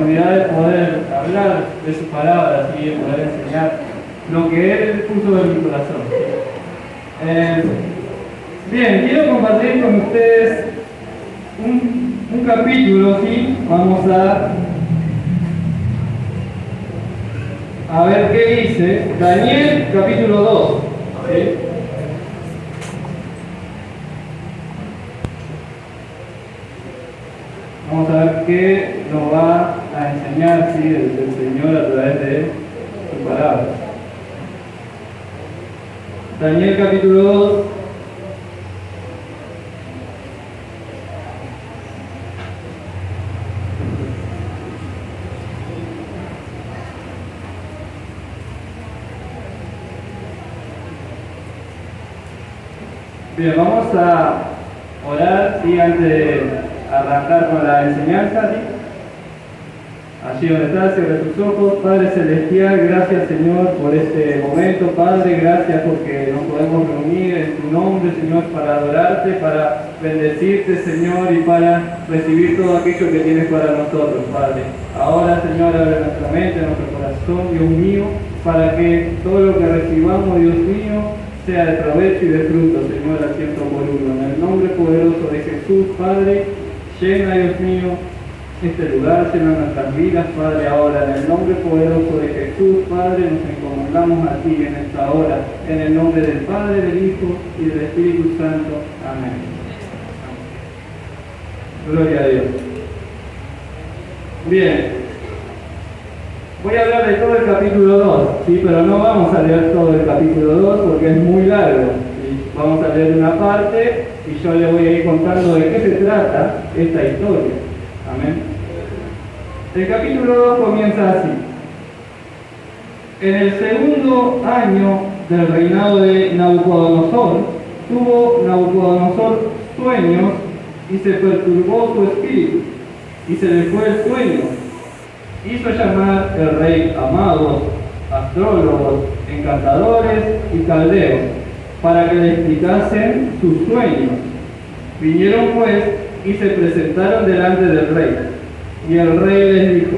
oportunidad de poder hablar de su palabra, ¿sí? De poder enseñar lo que Él puso en mi corazón. Bien, quiero compartir con ustedes un capítulo, ¿sí? Vamos a ver qué dice. Daniel, capítulo 2. ¿Sí? Vamos a ver qué nos va a enseñar, ¿sí? el Señor a través de su palabra. Daniel, capítulo 2. Bien, vamos a orar, ¿sí? Antes de arrancar con la enseñanza, ¿sí? Allí donde estás, cierra tus ojos. Padre Celestial, gracias Señor por este momento. Padre, gracias porque nos podemos reunir en tu nombre, Señor, para adorarte, para bendecirte, Señor, y para recibir todo aquello que tienes para nosotros, Padre. Ahora, Señor, abre nuestra mente, nuestro corazón, Dios mío, para que todo lo que recibamos, Dios mío, sea de provecho y de fruto, Señor, al 100 por uno. En el nombre poderoso de Jesús, Padre, llena, Dios mío, este lugar, llena nuestras vidas, Padre, ahora. En el nombre poderoso de Jesús, Padre, nos encomendamos a ti en esta hora. En el nombre del Padre, del Hijo y del Espíritu Santo. Amén. Gloria a Dios. Bien. Voy a hablar de todo el capítulo 2, ¿sí? Pero no vamos a leer todo el capítulo 2 porque es muy largo. ¿Sí? Vamos a leer una parte y yo le voy a ir contando de qué se trata esta historia. Amén. El capítulo 2 comienza así. En el segundo año del reinado de Nabucodonosor, tuvo Nabucodonosor sueños y se perturbó su espíritu, y se le fue el sueño. Hizo llamar el rey a magos, astrólogos, encantadores y caldeos, para que le explicasen sus sueños. Vinieron pues y se presentaron delante del rey. Y el rey les dijo: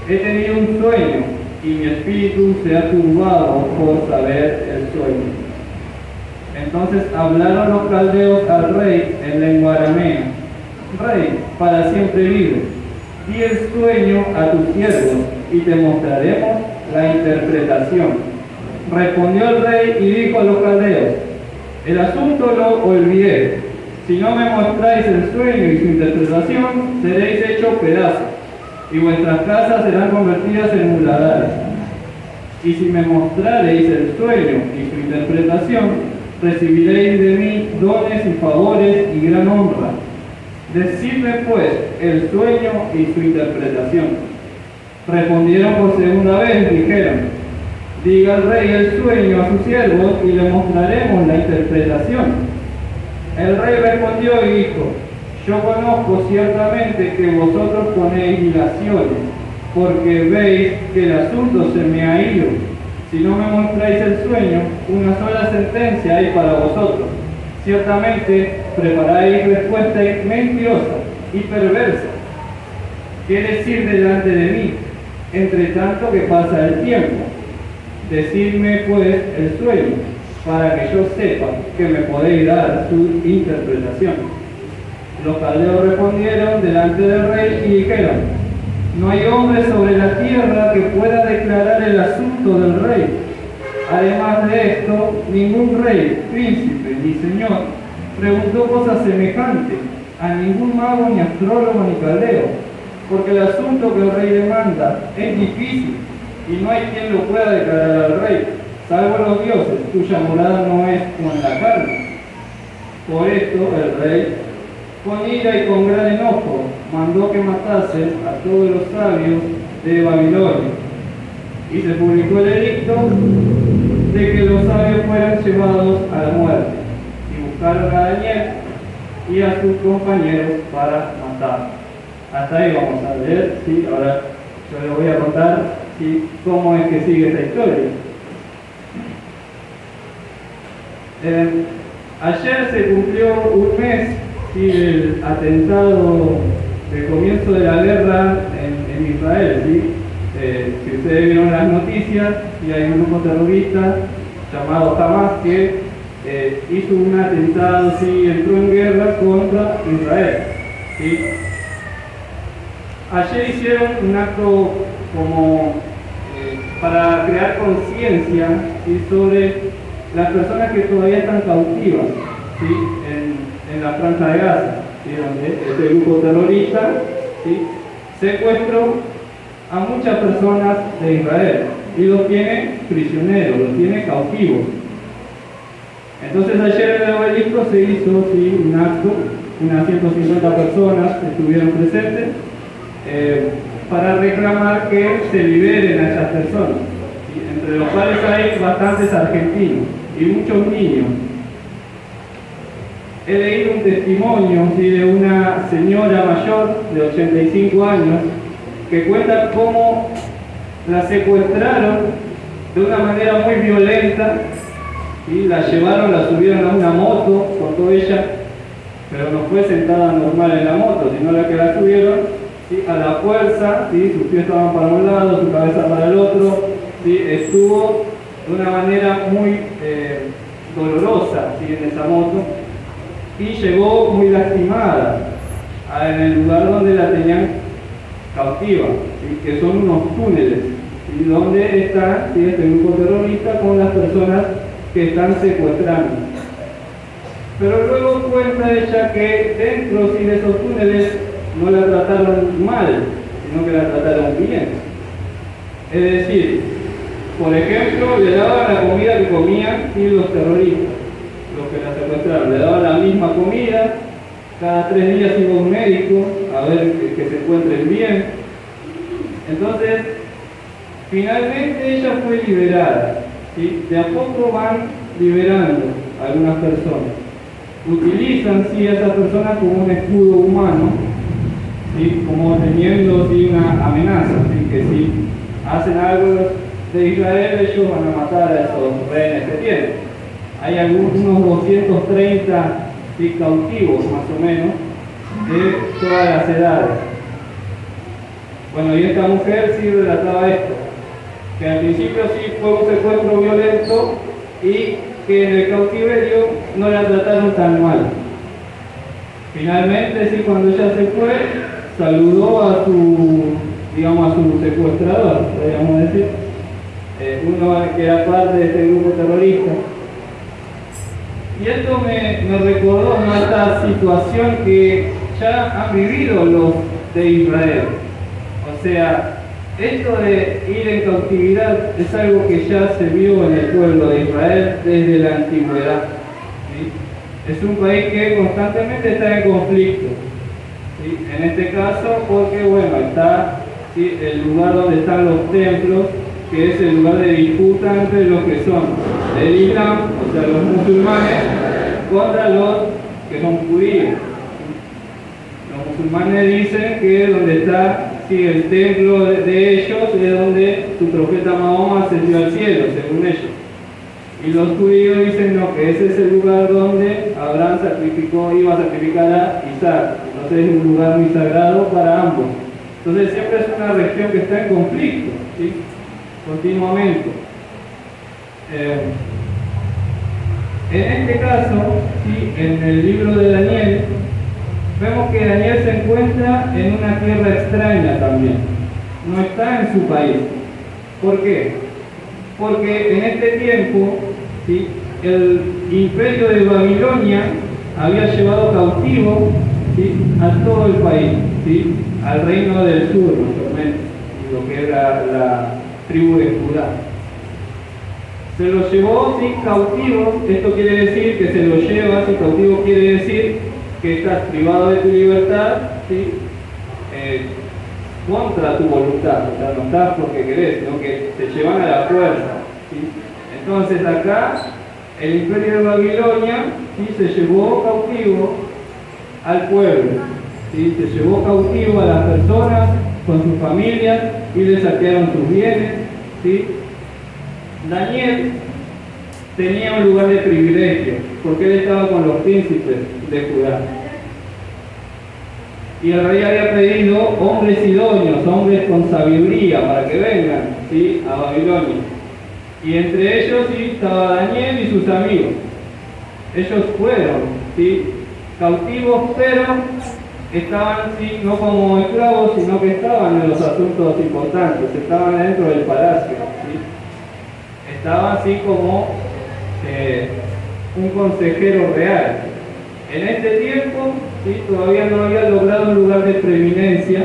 he tenido un sueño, y mi espíritu se ha turbado por saber el sueño. Entonces hablaron los caldeos al rey en lengua aramea: Rey, para siempre vive, di el sueño a tus siervos, y te mostraremos la interpretación. Respondió el rey y dijo a los caldeos: el asunto lo olvidé. Si no me mostráis el sueño y su interpretación, seréis hechos pedazos, y vuestras casas serán convertidas en muladares. Y si me mostraréis el sueño y su interpretación, recibiréis de mí dones y favores y gran honra. Decidme pues el sueño y su interpretación. Respondieron por segunda vez y dijeron: diga el rey el sueño a sus siervos y le mostraremos la interpretación. El rey respondió y dijo: yo conozco ciertamente que vosotros ponéis dilaciones, porque veis que el asunto se me ha ido. Si no me mostráis el sueño, una sola sentencia hay para vosotros. Ciertamente preparáis respuesta mentirosa y perversa. ¿Qué decir delante de mí, entre tanto que pasa el tiempo? Decidme pues el sueño, para que yo sepa que me podéis dar su interpretación. Los caldeos respondieron delante del rey y dijeron: no hay hombre sobre la tierra que pueda declarar el asunto del rey. Además de esto, ningún rey, príncipe ni señor preguntó cosa semejante a ningún mago, ni astrólogo, ni caldeo, porque el asunto que el rey demanda es difícil y no hay quien lo pueda declarar al rey, salvo los dioses, cuya morada no es con la carne. Por esto el rey, con ira y con gran enojo, mandó que matasen a todos los sabios de Babilonia. Y se publicó el edicto de que los sabios fueran llevados a la muerte. Y buscaron a Daniel y a sus compañeros para matar. Hasta ahí vamos a leer, ¿sí? Ahora yo les voy a contar, ¿sí?, cómo es que sigue esta historia. Ayer se cumplió un mes, ¿sí?, del atentado del comienzo de la guerra en en Israel, ¿sí? Si ustedes vieron las noticias, y hay un grupo terrorista llamado Hamas que hizo un atentado, ¿sí? Entró en guerra contra Israel, ¿sí? Ayer hicieron un acto como para crear conciencia, ¿sí? Sobre las personas que todavía están cautivas, ¿sí? en la Franja de Gaza, ¿sí? Donde este grupo terrorista, ¿sí? Secuestró a muchas personas de Israel y los tiene prisioneros, los tiene cautivos. Entonces ayer en el obelisco se hizo, ¿sí? Un acto, unas 150 personas estuvieron presentes para reclamar que se liberen a esas personas, ¿sí? Entre los cuales hay bastantes argentinos y muchos niños. He leído un testimonio, ¿sí? De una señora mayor de 85 años que cuenta cómo la secuestraron de una manera muy violenta, ¿sí? La llevaron, la subieron a una moto, contó ella, pero no fue sentada normal en la moto, sino la que la subieron, ¿sí? A la fuerza, ¿sí? Sus pies estaban para un lado, su cabeza para el otro, ¿sí? Estuvo de una manera muy dolorosa, ¿sí? En esa moto, y llegó muy lastimada en el lugar donde la tenían cautiva, ¿sí? Que son unos túneles, ¿sí? Donde está, ¿sí? Este grupo terrorista con las personas que están secuestrando. Pero luego cuenta ella que dentro, ¿sí? De esos túneles no la trataron mal, sino que la trataron bien. Es decir, por ejemplo, le daban la comida que comían, ¿sí? Los terroristas, los que la secuestraron, le daban la misma comida, cada 3 días iba un médico a ver que se encuentren bien. Entonces, finalmente ella fue liberada, ¿sí? De a poco van liberando a algunas personas. Utilizan, ¿sí? A esas personas como un escudo humano, ¿sí? Como teniendo, ¿sí? Una amenaza, ¿sí? Que si hacen algo de Israel, ellos van a matar a esos rehenes que tienen. Hay unos 230, ¿sí? Cautivos, más o menos, de todas las edades. Bueno, y esta mujer sí relataba esto, que al principio sí fue un secuestro violento y que en el cautiverio no la trataron tan mal. Finalmente, sí, cuando ella se fue, saludó a su, digamos, a su secuestrador, podríamos decir, uno que era parte de este grupo terrorista. Y esto me recordó esta situación que ya han vivido los de Israel. O sea, esto de ir en cautividad es algo que ya se vio en el pueblo de Israel desde la antigüedad, ¿sí? Es un país que constantemente está en conflicto, ¿sí? En este caso porque, bueno, está, ¿sí? El lugar donde están los templos, que es el lugar de disputa entre los que son el Islam, o sea, los musulmanes, contra los que son judíos. Los musulmanes dicen que donde está, sí, el templo de ellos es donde su profeta Mahoma ascendió al cielo, según ellos. Y los judíos dicen no, que ese es el lugar donde Abraham iba a sacrificar a Isaac. Entonces es un lugar muy sagrado para ambos. Entonces siempre es una región que está en conflicto, ¿sí? Continuamente. En este caso, ¿sí? En el libro de Daniel, vemos que Daniel se encuentra en una tierra extraña también. No está en su país. ¿Por qué? Porque en este tiempo, ¿sí? El imperio de Babilonia había llevado cautivo, ¿sí? A todo el país, ¿sí? Al reino del sur, mayormente, lo que era la tribu de Judá. Se lo llevó, ¿sí? Cautivo. Esto quiere decir que se lo lleva, ¿sí? Cautivo quiere decir que estás privado de tu libertad, ¿sí? Contra tu voluntad, o sea, no estás porque querés, sino que te llevan a la fuerza, ¿sí? Entonces acá el imperio de Babilonia, ¿sí? Se llevó cautivo al pueblo, ¿sí? Se llevó cautivo a las personas con sus familias y les saquearon sus bienes, ¿sí? Daniel tenía un lugar de privilegio porque él estaba con los príncipes de Judá. Y el rey había pedido hombres idóneos, hombres con sabiduría, para que vengan, ¿sí?, a Babilonia. Y entre ellos, ¿sí?, estaba Daniel y sus amigos. Ellos fueron, ¿sí?, cautivos, pero estaban, ¿sí?, no como esclavos, sino que estaban en los asuntos importantes, estaban dentro del palacio, ¿sí? Estaban así como un consejero real. En este tiempo, ¿sí?, todavía no había logrado un lugar de preeminencia,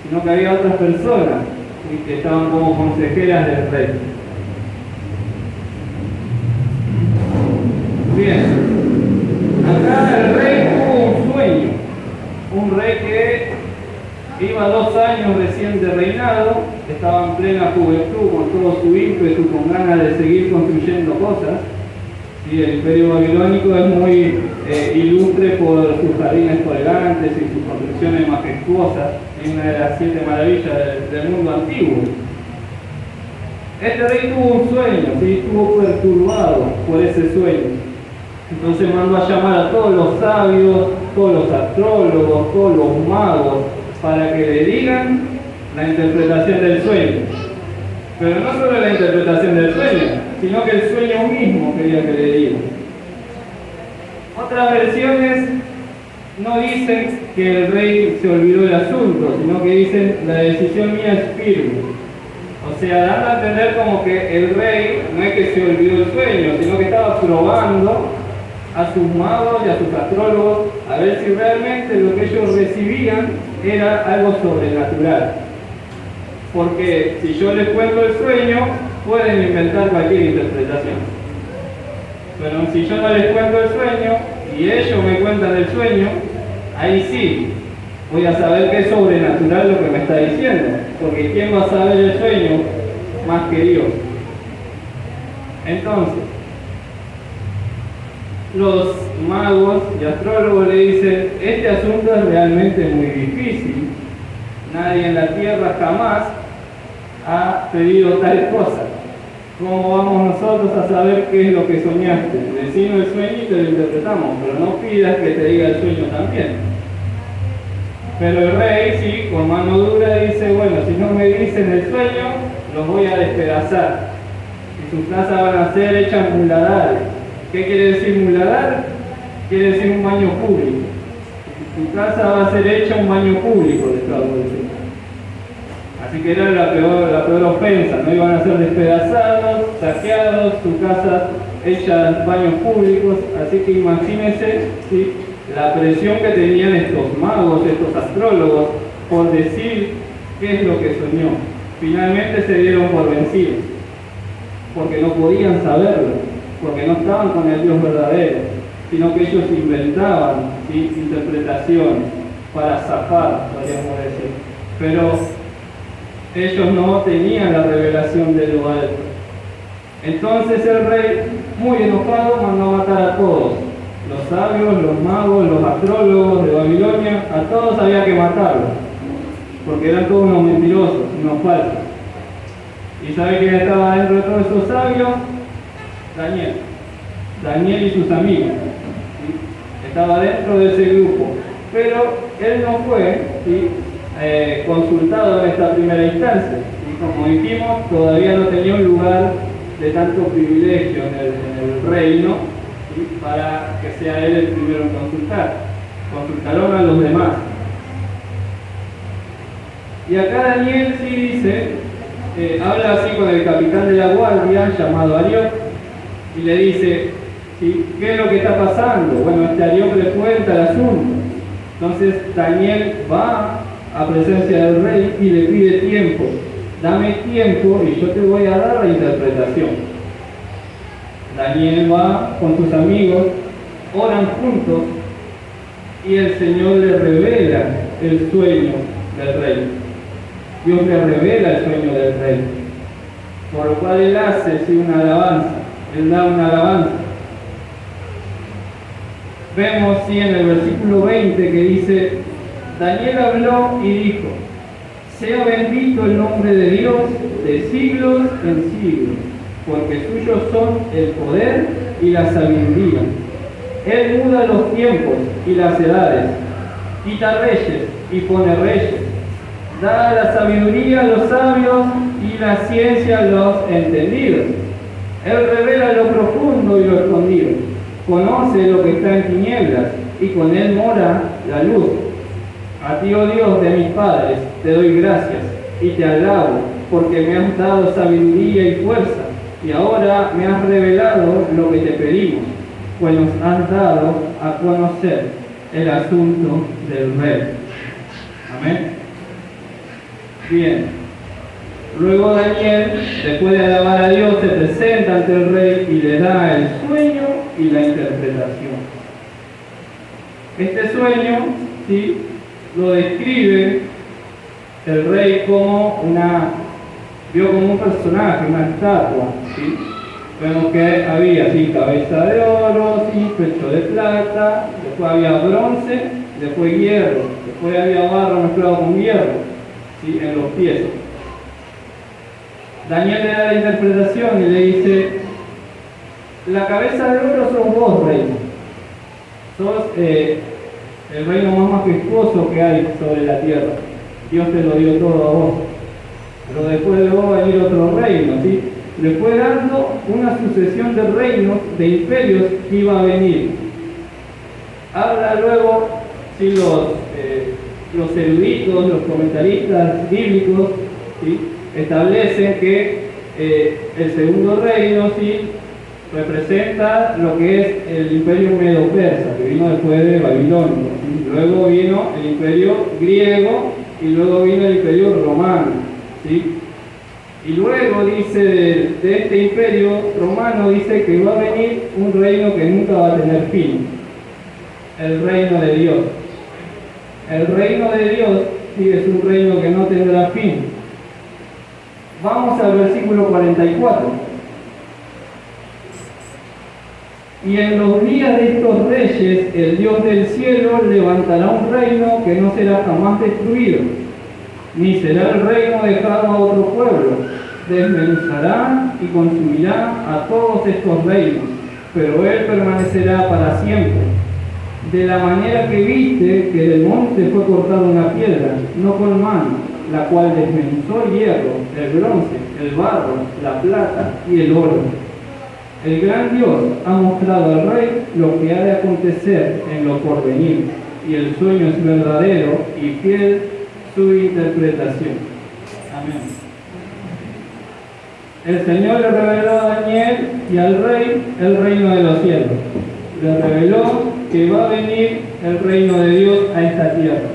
sino que había otras personas, ¿sí?, que estaban como consejeras del rey. Bien, acá el rey tuvo un sueño, un rey que iba 2 años recién de reinado, estaba en plena juventud, con todo su ímpetu, con ganas de seguir construyendo cosas. Sí, el imperio babilónico es muy ilustre por sus jardines colgantes y sus construcciones majestuosas, es una de las 7 maravillas del mundo antiguo. Este rey tuvo un sueño, ¿sí?, estuvo perturbado por ese sueño. Entonces mandó a llamar a todos los sabios, todos los astrólogos, todos los magos, para que le digan la interpretación del sueño. Pero no solo la interpretación del sueño, sino que el sueño mismo quería que le digan. Otras versiones no dicen que el rey se olvidó del asunto, sino que dicen la decisión mía es firme. O sea, dando a entender como que el rey no es que se olvidó el sueño, sino que estaba probando a sus magos y a sus astrólogos a ver si realmente lo que ellos recibían era algo sobrenatural. Porque si yo les cuento el sueño, pueden inventar cualquier interpretación. Pero si yo no les cuento el sueño y ellos me cuentan el sueño, ahí sí voy a saber que es sobrenatural lo que me está diciendo. Porque ¿quién va a saber el sueño más que Dios? Entonces, los magos y astrólogos le dicen, este asunto es realmente muy difícil. Nadie en la tierra jamás ha pedido tal cosa. ¿Cómo vamos nosotros a saber qué es lo que soñaste? Decimos el sueño y te lo interpretamos, pero no pidas que te diga el sueño también. Pero el rey, sí, con mano dura dice, bueno, si no me dicen el sueño, los voy a despedazar. Y sus casas van a ser hechas muladares. ¿Qué quiere decir muladar? Quiere decir un baño público. Tu casa va a ser hecha un baño público, de Estado de Derecho. Así que era la peor ofensa, no iban a ser despedazados, saqueados, su casa hecha baños públicos. Así que imagínense, ¿sí?, la presión que tenían estos magos, estos astrólogos, por decir qué es lo que soñó. Finalmente se dieron por vencidos, porque no podían saberlo, porque no estaban con el Dios verdadero, sino que ellos inventaban, ¿sí?, interpretaciones para zafar, podríamos decir. Pero ellos no tenían la revelación de lo alto. Entonces el rey, muy enojado, mandó a matar a todos. Los sabios, los magos, los astrólogos de Babilonia, a todos había que matarlos, porque eran todos unos mentirosos, unos falsos. ¿Y sabe quién estaba dentro de todos esos sabios? Daniel y sus amigos, ¿sí?, estaba dentro de ese grupo, pero él no fue, ¿sí?, consultado en esta primera instancia, y como dijimos, todavía no tenía un lugar de tanto privilegio en el reino, ¿sí?, para que sea él el primero en consultar. Consultaron a los demás. Y acá Daniel sí dice, habla así con el capitán de la guardia llamado Arioc, y le dice, ¿sí?, ¿qué es lo que está pasando? Bueno, este Arioc le cuenta el asunto. Entonces Daniel va a presencia del rey y le pide tiempo. Dame tiempo y yo te voy a dar la interpretación. Daniel va con sus amigos, oran juntos y el Señor le revela el sueño del rey. Dios le revela el sueño del rey, por lo cual él hace, ¿sí?, una alabanza. Él da una alabanza. Vemos, ¿sí?, en el versículo 20 que dice, Daniel habló y dijo, sea bendito el nombre de Dios de siglos en siglos, porque suyos son el poder y la sabiduría. Él muda los tiempos y las edades. quita reyes y pone reyes, da la sabiduría a los sabios y la ciencia a los entendidos. Él revela lo profundo y lo escondido, conoce lo que está en tinieblas y con él mora la luz. A ti, oh Dios de mis padres, te doy gracias y te alabo, porque me has dado sabiduría y fuerza, y ahora me has revelado lo que te pedimos, pues nos has dado a conocer el asunto del rey. Amén. Bien. Luego Daniel, después de alabar a Dios, se presenta ante el rey y le da el sueño y la interpretación. Este sueño, ¿sí?, lo describe el rey como vio como un personaje, una estatua, ¿sí? Vemos que había, ¿sí?, cabeza de oro, ¿sí?, pecho de plata, después había bronce, después hierro, después había barro mezclado con hierro, ¿sí?, en los pies. Daniel le da la interpretación y le dice: la cabeza de oro sos vos, rey. Sos el reino más majestuoso que hay sobre la tierra. Dios te lo dio todo a vos. Pero después de vos va a venir otro reino, ¿sí? Le fue dando una sucesión de reinos, de imperios que iba a venir. Habla luego, ¿sí?, los eruditos, los comentaristas bíblicos, ¿sí?, establecen que el segundo reino, ¿sí?, representa lo que es el imperio medo-persa, que vino después de Babilonia, ¿sí? Luego vino el imperio griego y luego vino el imperio romano, ¿sí? Y luego dice de este imperio romano, dice que va a venir un reino que nunca va a tener fin, el reino de Dios. El reino de Dios, sí, es un reino que no tendrá fin. Vamos al versículo 44. Y en los días de estos reyes, el Dios del cielo levantará un reino que no será jamás destruido, ni será el reino dejado a otro pueblo. Desmenuzará y consumirá a todos estos reinos, pero él permanecerá para siempre. De la manera que viste que del monte fue cortada una piedra, no con mano, la cual desmenuzó el hierro, el bronce, el barro, la plata y el oro. El gran Dios ha mostrado al rey lo que ha de acontecer en lo porvenir, y el sueño es verdadero y fiel su interpretación. Amén. El Señor le reveló a Daniel y al rey el reino de los cielos. Le reveló que va a venir el reino de Dios a esta tierra.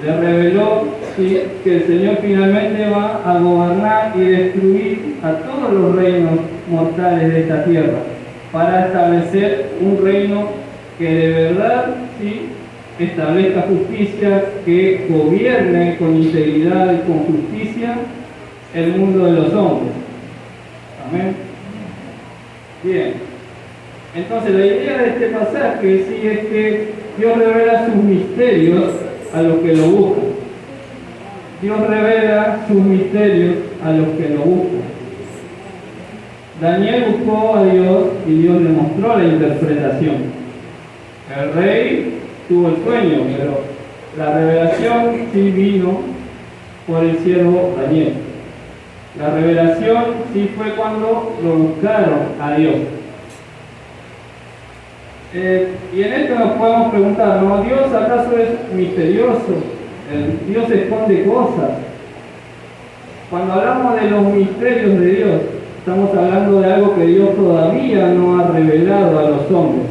Le reveló, ¿sí?, que el Señor finalmente va a gobernar y destruir a todos los reinos mortales de esta tierra, para establecer un reino que de verdad, ¿sí?, establezca justicia, que gobierne con integridad y con justicia el mundo de los hombres. Amén. Bien. Entonces la idea de este pasaje, sí, es que Dios revela sus misterios a los que lo buscan. Dios revela sus misterios a los que lo buscan. Daniel buscó a Dios y Dios le mostró la interpretación. El rey tuvo el sueño, pero la revelación sí vino por el siervo Daniel. La revelación sí fue cuando lo buscaron a Dios. Y en esto nos podemos preguntar, ¿no? ¿Dios acaso es misterioso? ¿Dios esconde cosas? Cuando hablamos de los misterios de Dios, estamos hablando de algo que Dios todavía no ha revelado a los hombres.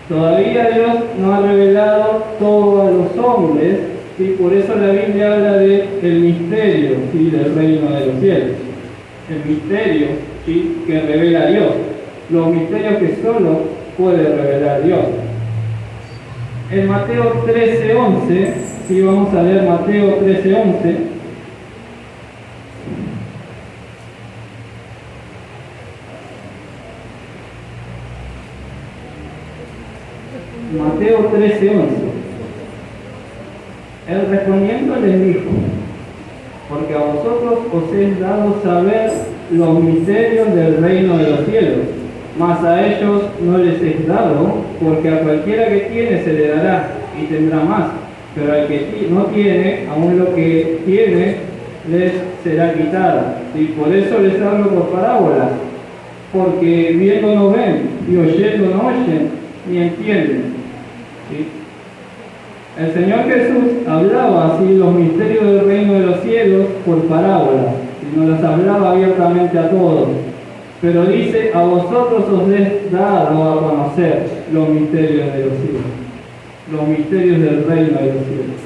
Todavía Dios no ha revelado todo a los hombres, ¿sí? Por eso la Biblia habla del misterio, ¿sí?, del reino de los cielos. El misterio, ¿sí?, que revela Dios. Los misterios que solo puede revelar Dios. En Mateo 13:11, ¿sí?, vamos a leer Mateo 13:11. Mateo 13:11. Él respondiendo les dijo: porque a vosotros os es dado saber los misterios del reino de los cielos, mas a ellos no les es dado, porque a cualquiera que tiene se le dará, y tendrá más. Pero al que no tiene, aún lo que tiene les será quitado. Y por eso les hablo por parábolas, porque viendo no ven, y oyendo no oyen, ni entienden. ¿Sí? El Señor Jesús hablaba así los misterios del reino de los cielos por parábolas, y nos las hablaba abiertamente a todos. Pero dice, a vosotros os es dado a conocer los misterios de los cielos, los misterios del reino de los cielos.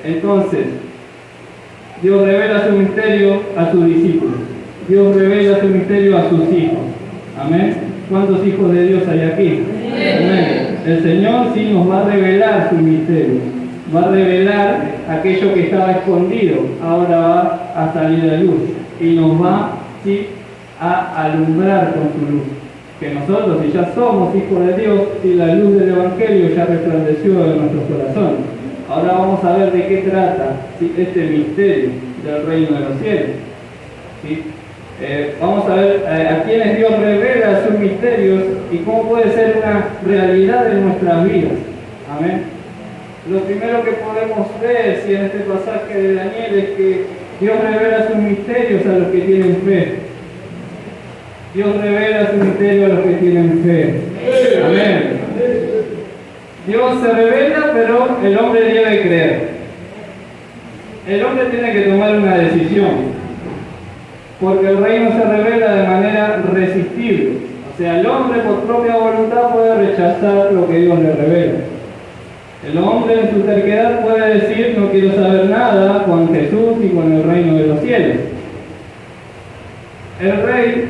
Entonces, Dios revela su misterio a sus discípulos. Dios revela su misterio a sus hijos. Amén. ¿Cuántos hijos de Dios hay aquí? Amén. El Señor sí nos va a revelar su misterio. Va a revelar aquello que estaba escondido. Ahora va a salir a luz. Y nos va, sí, a alumbrar con su luz. Que nosotros, si ya somos hijos de Dios, si la luz del Evangelio ya resplandeció en nuestros corazones. Ahora vamos a ver de qué trata, ¿sí?, este misterio del reino de los cielos. ¿Sí? Vamos a ver a quienes Dios revela sus misterios y cómo puede ser una realidad en nuestras vidas. Amén. Lo primero que podemos ver, si en este pasaje de Daniel, es que Dios revela sus misterios a los que tienen fe. Dios revela su misterio a los que tienen fe. Amén. Dios se revela, pero el hombre debe creer. El hombre tiene que tomar una decisión, porque el reino se revela de manera resistible. O sea, el hombre por propia voluntad puede rechazar lo que Dios le revela. El hombre en su terquedad puede decir, no quiero saber nada con Jesús y con el reino de los cielos. El rey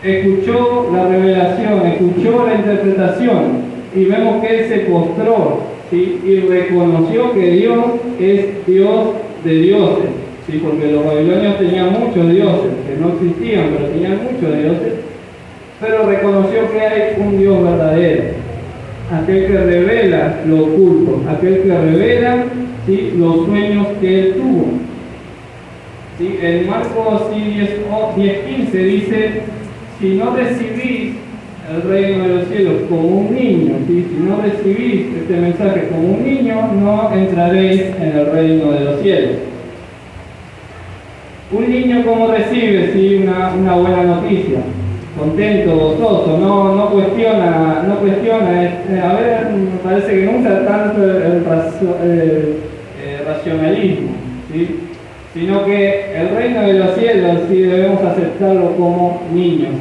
escuchó la revelación, escuchó la interpretación, y vemos que él se postró, ¿sí?, y reconoció que Dios es Dios de dioses, ¿sí?, porque los babilonios tenían muchos dioses, que no existían, pero tenían muchos dioses, pero reconoció que hay un Dios verdadero, aquel que revela lo oculto, aquel que revela, ¿sí?, los sueños que él tuvo. ¿Sí? En Marcos 10:15 dice, si no recibís el reino de los cielos como un niño, ¿sí?, si no recibís este mensaje como un niño, no entraréis en el reino de los cielos. Un niño, ¿cómo recibe, sí, una buena noticia? Contento, gozoso, no cuestiona, a ver, me parece que no usa tanto el racionalismo, ¿sí?, sino que el reino de los cielos sí debemos aceptarlo como niños.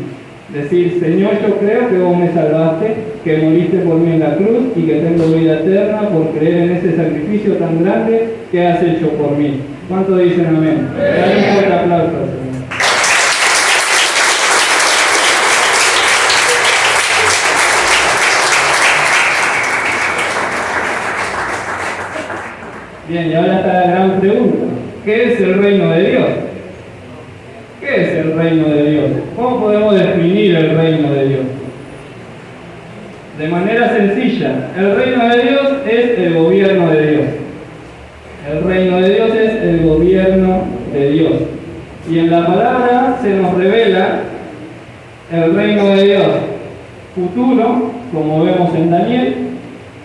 Decir, Señor, yo creo que vos me salvaste, que moriste por mí en la cruz y que tengo vida eterna por creer en ese sacrificio tan grande que has hecho por mí. ¿Cuántos dicen amén? Dale un fuerte aplauso al Señor. Bien, y ahora está la gran pregunta. ¿Qué es el reino de Dios? ¿Qué es el reino de Dios? ¿Cómo podemos definir el reino de Dios? De manera sencilla, el reino de Dios es el gobierno de Dios. El reino de Dios es el gobierno de Dios. Y en la palabra se nos revela el reino de Dios futuro, como vemos en Daniel,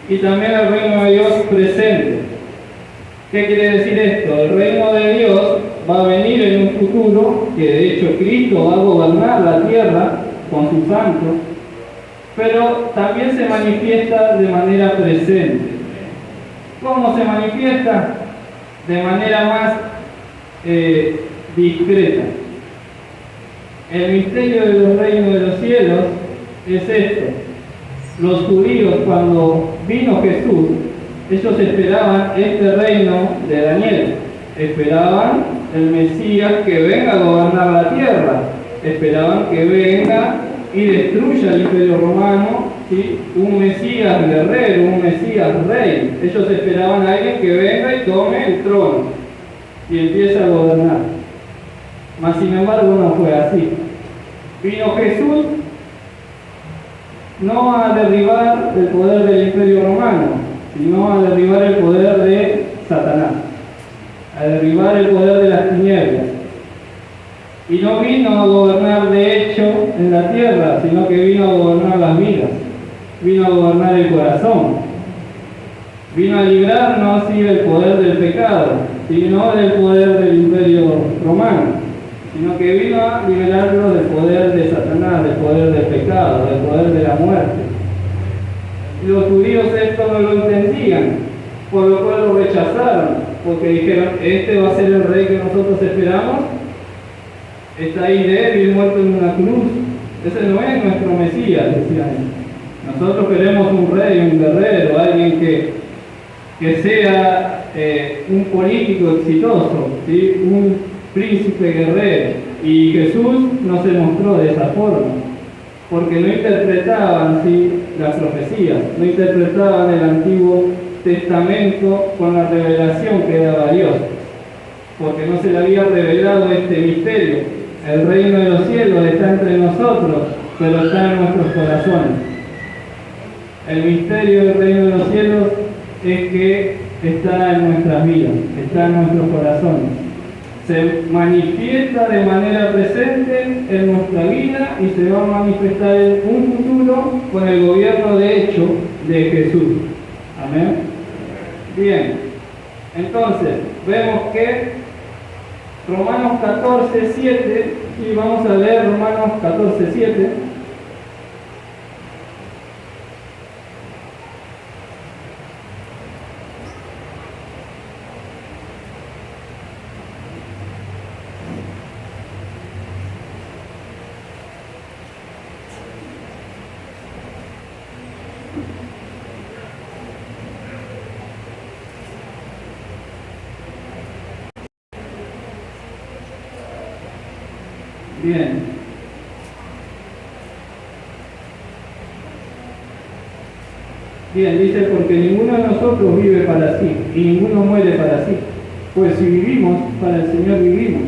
y también el reino de Dios presente. ¿Qué quiere decir esto? El reino de Dios va a venir en un futuro, que de hecho Cristo va a gobernar la tierra con sus santos, pero también se manifiesta de manera presente. ¿Cómo se manifiesta? De manera más discreta. El misterio del reino de los cielos es esto. Los judíos, cuando vino Jesús, ellos esperaban este reino de Daniel, esperaban el Mesías que venga a gobernar la tierra, esperaban que venga y destruya el imperio romano, ¿sí?, un Mesías guerrero, un Mesías rey. Ellos esperaban a alguien que venga y tome el trono y empiece a gobernar. Mas sin embargo no fue así. Vino Jesús no a derribar el poder del imperio romano, sino a derribar el poder de Satanás, a derribar el poder de las tinieblas. Y no vino a gobernar de hecho en la tierra, sino que vino a gobernar las vidas, vino a gobernar el corazón. Vino a librarnos así del poder del pecado, y no del poder del imperio romano, sino que vino a liberarnos del poder de Satanás, del poder del pecado, del poder de la muerte. Y los judíos esto no lo entendían, por lo cual lo rechazaron, porque dijeron, este va a ser el rey que nosotros esperamos, está ahí débil, muerto en una cruz, ese no es nuestro Mesías, decían. Nosotros queremos un rey, un guerrero, alguien que sea un político exitoso, ¿sí? Un príncipe guerrero. Y Jesús no se mostró de esa forma, porque no interpretaban, ¿sí?, las profecías, no interpretaban el Antiguo Testamento con la revelación que daba Dios, porque no se le había revelado este misterio. El reino de los cielos está entre nosotros, pero está en nuestros corazones. El misterio del reino de los cielos es que está en nuestras vidas, está en nuestros corazones. Se manifiesta de manera presente en nuestra vida y se va a manifestar en un futuro con el gobierno de hecho de Jesús. Amén. Bien, entonces vemos que Romanos 14:7, y vamos a leer Romanos 14:7. Bien. Bien, dice, porque ninguno de nosotros vive para sí, y ninguno muere para sí. Pues si vivimos, para el Señor vivimos,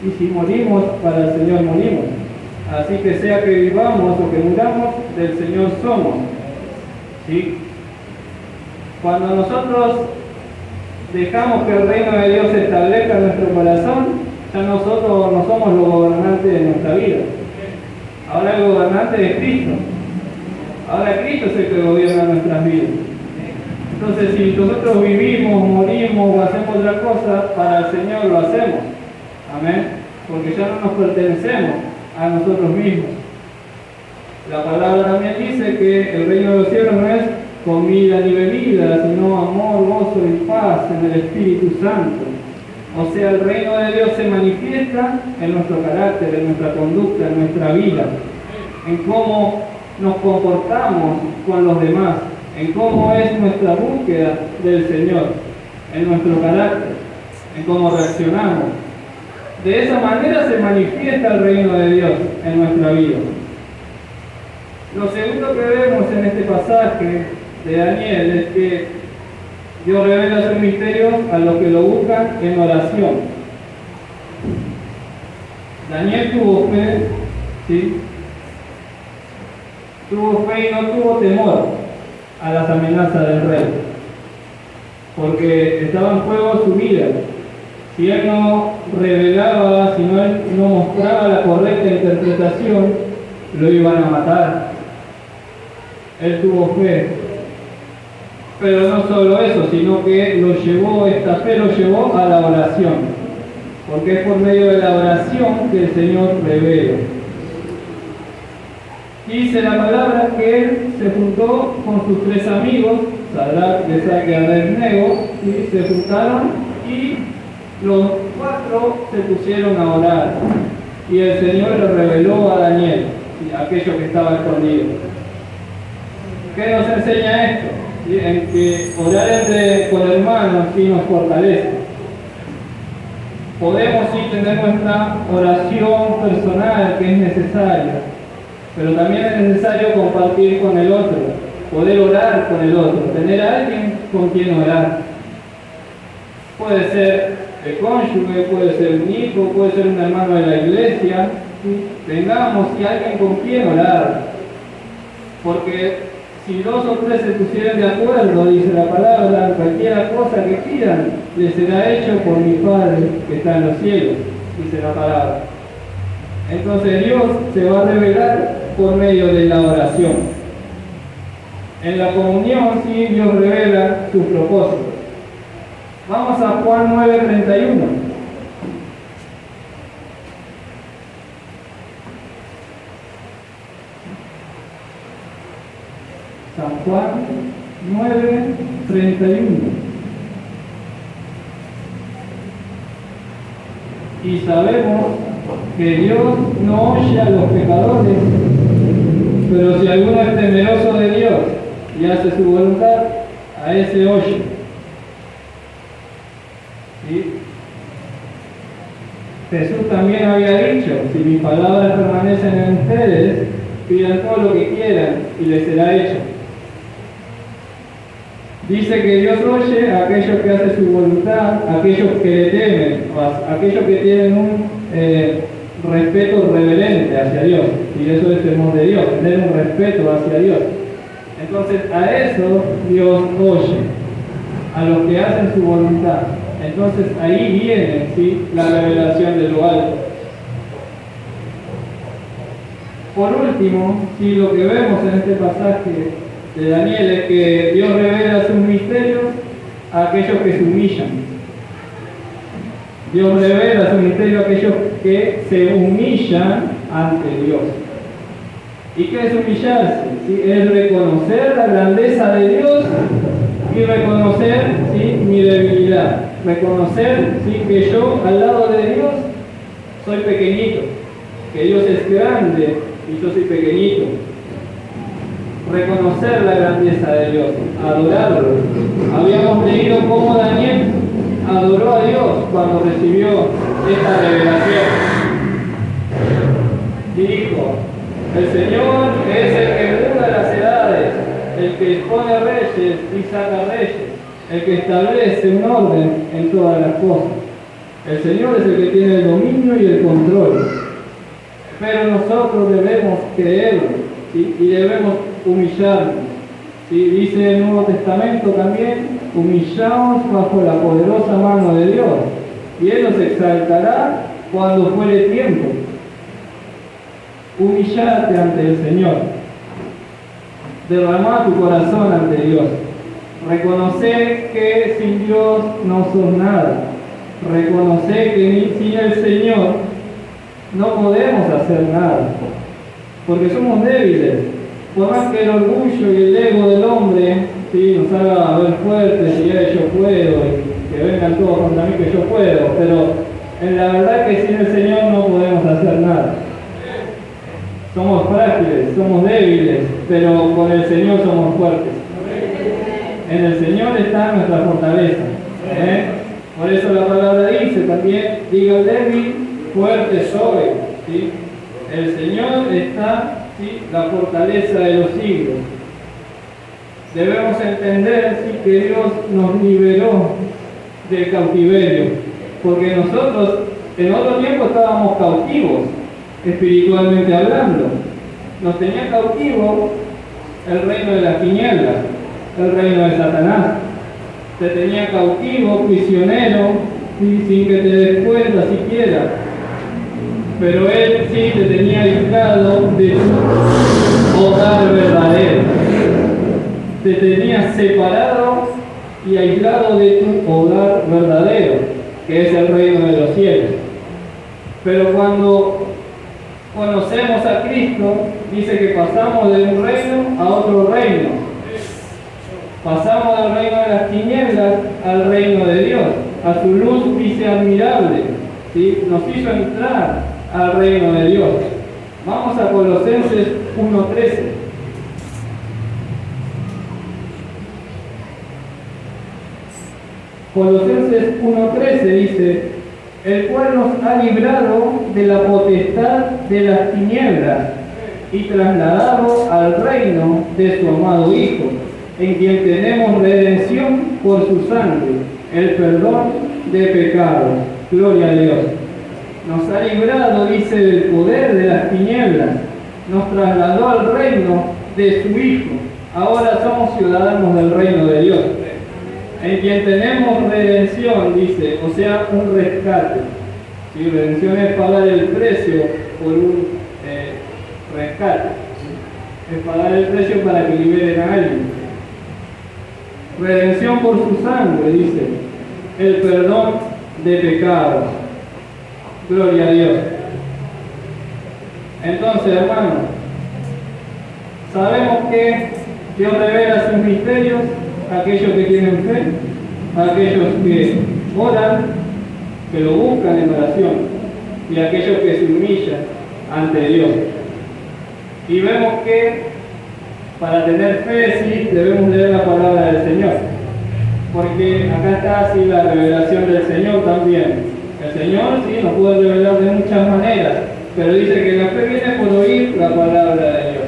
y si morimos, para el Señor morimos. Así que sea que vivamos o que muramos, del Señor somos. ¿Sí? Cuando nosotros dejamos que el reino de Dios se establezca en nuestro corazón, ya nosotros no somos los gobernantes de nuestra vida. Ahora el gobernante es Cristo. Ahora Cristo es el que gobierna nuestras vidas. Entonces, si nosotros vivimos, morimos o hacemos otra cosa, para el Señor lo hacemos. Amén. Porque ya no nos pertenecemos a nosotros mismos. La palabra también dice que el reino de los cielos no es comida ni bebida, sino amor, gozo y paz en el Espíritu Santo. O sea, el reino de Dios se manifiesta en nuestro carácter, en nuestra conducta, en nuestra vida, en cómo nos comportamos con los demás, en cómo es nuestra búsqueda del Señor, en nuestro carácter, en cómo reaccionamos. De esa manera se manifiesta el reino de Dios en nuestra vida. Lo segundo que vemos en este pasaje de Daniel es que Dios revela sus misterios a los que lo buscan en oración. Daniel tuvo fe, ¿sí? Tuvo fe y no tuvo temor a las amenazas del rey, porque estaba en juego su vida. Si él no revelaba, si él no mostraba la correcta interpretación, lo iban a matar. Él tuvo fe. Pero no solo eso, sino que esta fe lo llevó a la oración, porque es por medio de la oración que el Señor revela. Dice la palabra que él se juntó con sus 3 amigos, Sadrach, Mesach y Abednego, y se juntaron y los 4 se pusieron a orar. Y el Señor le reveló a Daniel, aquello que estaba escondido. ¿Qué nos enseña esto? En que orar con hermanos sí nos fortalece. Podemos sí tener nuestra oración personal que es necesaria, pero también es necesario compartir con el otro, poder orar con el otro, tener a alguien con quien orar. Puede ser el cónyuge, puede ser un hijo, puede ser un hermano de la iglesia. Tengamos alguien con quien orar, porque si 2 o 3 se pusieran de acuerdo, dice la palabra, cualquier cosa que pidan, les será hecho por mi Padre que está en los cielos, dice la palabra. Entonces Dios se va a revelar por medio de la oración. En la comunión, sí, Dios revela sus propósitos. Vamos a Juan 9:31. San Juan 9:31. Y sabemos que Dios no oye a los pecadores, pero si alguno es temeroso de Dios y hace su voluntad, a ese oye. ¿Sí? Jesús también había dicho: si mis palabras permanecen en ustedes, pidan todo lo que quieran y les será hecho. Dice que Dios oye a aquellos que hacen su voluntad, a aquellos que le temen, a aquellos que tienen un respeto reverente hacia Dios. Y eso es temor de Dios, tener un respeto hacia Dios. Entonces a eso Dios oye, a los que hacen su voluntad. Entonces ahí viene, ¿sí?, la revelación de lo alto. Por último, ¿sí?, lo que vemos en este pasaje de Daniel es que Dios revela sus misterios a aquellos que se humillan. Dios revela sus misterios a aquellos que se humillan ante Dios. ¿Y qué es humillarse? ¿Sí? Es reconocer la grandeza de Dios y reconocer, ¿sí?, mi debilidad. Reconocer, ¿sí?, que yo al lado de Dios soy pequeñito, que Dios es grande y yo soy pequeñito. Reconocer la grandeza de Dios, adorarlo. Habíamos leído cómo Daniel adoró a Dios cuando recibió esta revelación. Dijo: el Señor es el que muda las edades, el que pone reyes y saca reyes, el que establece un orden en todas las cosas. El Señor es el que tiene el dominio y el control. Pero nosotros debemos creerlo, ¿sí?, y debemos humillarnos. ¿Sí? Dice el Nuevo Testamento también: humillaos bajo la poderosa mano de Dios, y Él nos exaltará cuando fuere tiempo. Humillate ante el Señor. Derramá tu corazón ante Dios. Reconocer que sin Dios no sos nada. Reconocer que sin el Señor no podemos hacer nada, porque somos débiles. Por más que el orgullo y el ego del hombre, ¿sí?, nos haga ver fuertes y yo puedo, y que vengan todos contra mí que yo puedo, pero en la verdad que sin el Señor no podemos hacer nada. Somos frágiles, somos débiles, pero con el Señor somos fuertes. En el Señor está nuestra fortaleza. Por eso la palabra dice también: diga el débil, fuerte soy. ¿Sí? El Señor está, ¿sí?, la fortaleza de los siglos. Debemos entender, ¿sí?, que Dios nos liberó del cautiverio, porque nosotros en otro tiempo estábamos cautivos, espiritualmente hablando. Nos tenía cautivo el reino de las tinieblas, el reino de Satanás. Te tenía cautivo, prisionero, ¿sí?, sin que te des cuenta siquiera. Pero Él sí te tenía aislado de tu hogar verdadero. Te tenía separado y aislado de tu hogar verdadero, que es el reino de los cielos. Pero cuando conocemos a Cristo, dice que pasamos de un reino a otro reino. Pasamos del reino de las tinieblas al reino de Dios. A su luz dice admirable, ¿sí? Nos hizo entrar al reino de Dios. Vamos a Colosenses 1:13. Colosenses 1:13 dice: el cual nos ha librado de la potestad de las tinieblas y trasladado al reino de su amado Hijo, en quien tenemos redención por su sangre, el perdón de pecados. Gloria a Dios. Nos ha librado, dice, del poder de las tinieblas, nos trasladó al reino de su Hijo. Ahora somos ciudadanos del reino de Dios, en quien tenemos redención, dice, o sea, un rescate. ¿Sí? Redención es pagar el precio por un rescate. pagar el precio para que liberen a alguien. Redención por su sangre, dice, el perdón de pecados. Gloria a Dios. Entonces, hermanos, sabemos que Dios revela sus misterios a aquellos que tienen fe, a aquellos que oran, que lo buscan en oración, y a aquellos que se humillan ante Dios. Y vemos que para tener fe, sí, debemos leer la palabra del Señor, porque acá está así la revelación del Señor también. El Señor sí nos puede revelar de muchas maneras, pero dice que la fe viene por oír la palabra de Dios.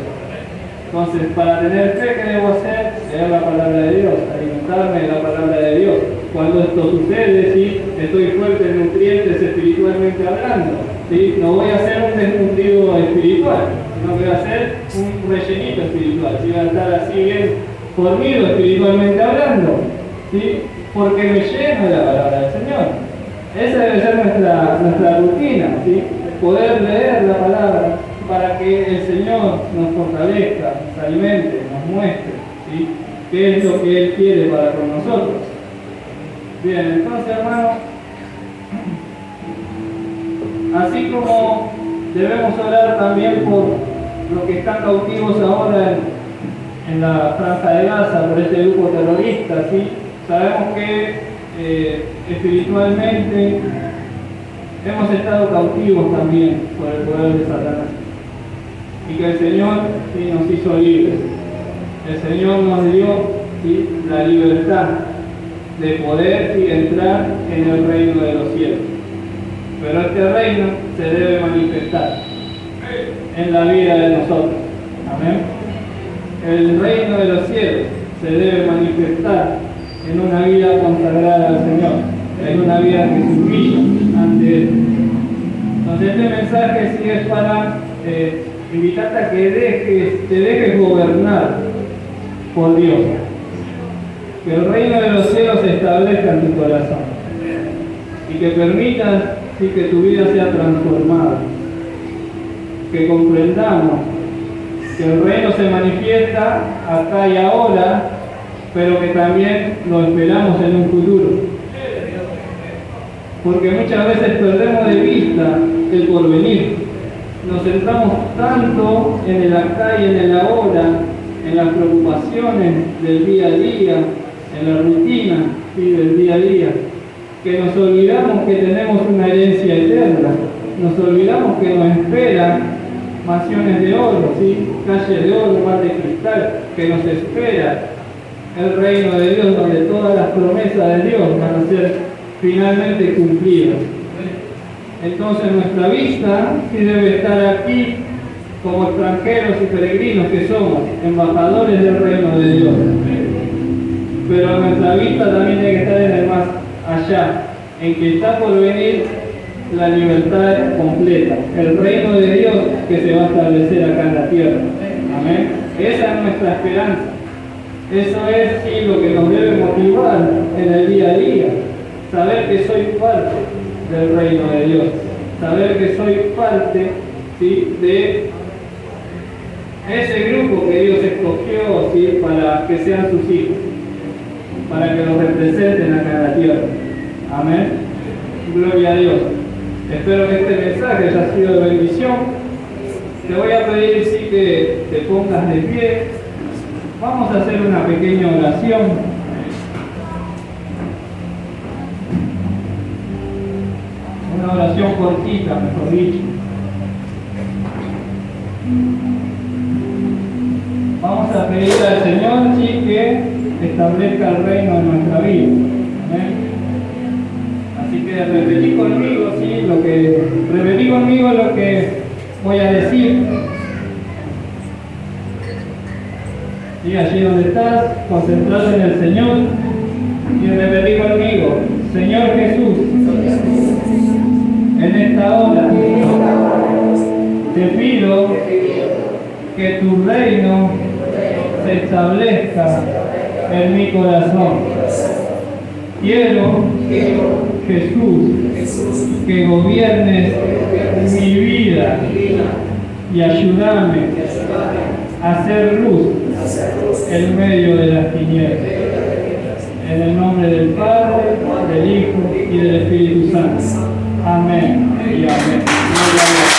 Entonces, para tener fe, ¿qué debo hacer? Leer la palabra de Dios, alimentarme de la palabra de Dios. Cuando esto sucede, ¿sí? Estoy fuerte en nutrientes espiritualmente hablando, ¿sí? No voy a ser un desnutrido espiritual, sino que voy a ser un rellenito espiritual, ¿sí? Voy a estar así bien fornido espiritualmente hablando, ¿sí? Porque me lleno de la palabra del Señor. Esa debe ser nuestra rutina, ¿sí? Poder leer la palabra para que el Señor nos fortalezca, nos alimente, nos muestre, ¿sí? Qué es lo que Él quiere para con nosotros. Bien, entonces, hermanos, así como debemos orar también por los que están cautivos ahora en la Franja de Gaza, por este grupo terrorista, ¿sí? Sabemos que espiritualmente hemos estado cautivos también por el poder de Satanás, y que el Señor sí nos hizo libres. El Señor nos dio, ¿sí?, la libertad de poder y entrar en el reino de los cielos. Pero este reino se debe manifestar en la vida de nosotros. Amén. El reino de los cielos se debe manifestar en una vida consagrada al Señor, en una vida que se humilla ante Él. Entonces este mensaje sí es para invitarte a que te dejes gobernar por Dios. Que el reino de los cielos se establezca en tu corazón. Y que permitas sí, que tu vida sea transformada. Que comprendamos que el reino se manifiesta acá y ahora, pero que también lo esperamos en un futuro. Porque muchas veces perdemos de vista el porvenir. Nos centramos tanto en el acá y en el ahora, en las preocupaciones del día a día, en la rutina, ¿sí?, del día a día, que nos olvidamos que tenemos una herencia eterna. Nos olvidamos que nos esperan mansiones de oro, ¿sí?, calles de oro, mar de cristal, que nos espera el reino de Dios, donde todas las promesas de Dios van a ser finalmente cumplidas. Entonces nuestra vista sí debe estar aquí como extranjeros y peregrinos que somos, embajadores del reino de Dios. Pero nuestra vista también tiene que estar en el más allá, en que está por venir la libertad completa, el reino de Dios que se va a establecer acá en la tierra. Amén. Esa es nuestra esperanza. Eso es sí, lo que nos debe motivar en el día a día. Saber que soy parte del reino de Dios. Saber que soy parte, ¿sí?, de ese grupo que Dios escogió, ¿sí?, para que sean sus hijos, para que los representen acá en la tierra. Amén. Gloria a Dios. Espero que este mensaje haya sido de bendición. Te voy a pedir sí, que te pongas de pie. Vamos a hacer una pequeña oración. Una oración cortita, mejor dicho. Vamos a pedir al Señor sí, que establezca el reino en nuestra vida. ¿Amén? Así que repetí conmigo, ¿sí?, lo que voy a decir. Y allí donde estás, concentrate en el Señor y repetí conmigo: Señor Jesús, en esta hora te pido que tu reino se establezca en mi corazón. Quiero, Jesús, que gobiernes mi vida y ayúdame hacer luz en medio de las tinieblas. En el nombre del Padre, del Hijo y del Espíritu Santo. Amén y amén.